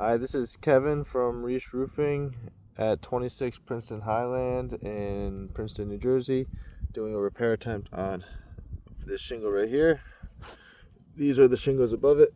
Hi, this is Kevin from Reach Roofing at 26 Princeton Highland in Princeton, New Jersey, doing a repair attempt on this shingle right here. These are the shingles above it.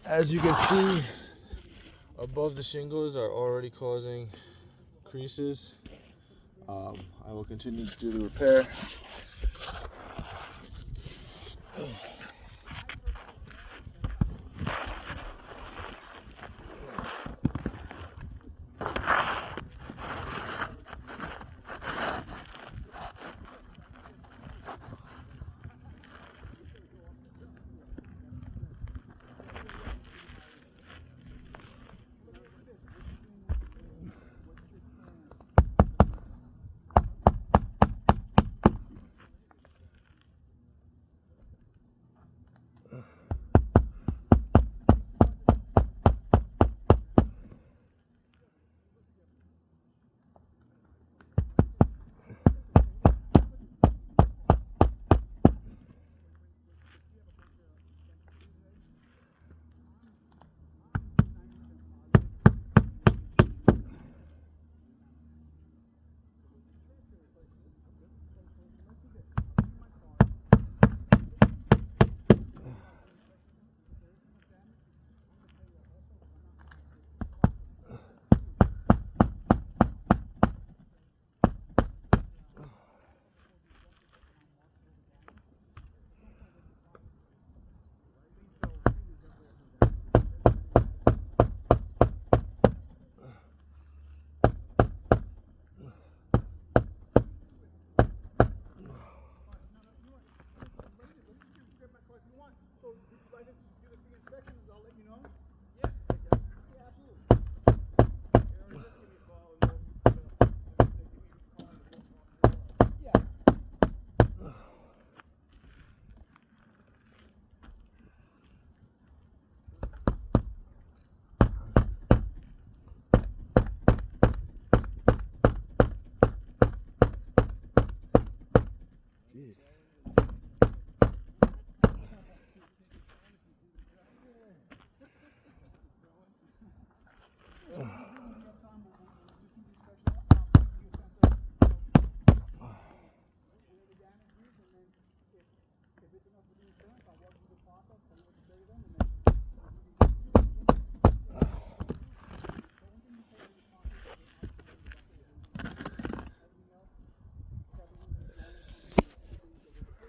As you can see, above the shingles are already causing creases. I will continue to do the repair.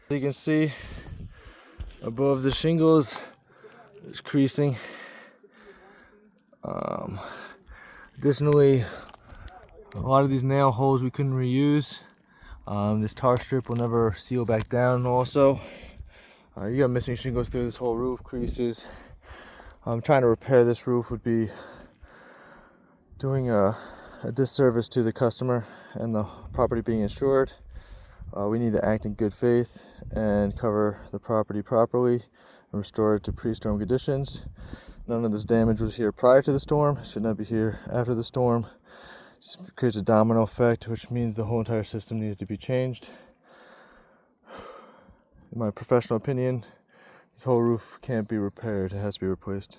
As you can see, above the shingles is creasing. Additionally, a lot of these nail holes we couldn't reuse. This tar strip will never seal back down. Also, you got missing shingles through this whole roof, creases. Trying to repair this roof would be doing a disservice to the customer and the property being insured. We need to act in good faith and cover the property properly and restore it to pre-storm conditions. None of this damage was here prior to the storm, should not be here after the storm. It creates a domino effect, which means the whole entire system needs to be changed. In my professional opinion, this whole roof can't be repaired, it has to be replaced.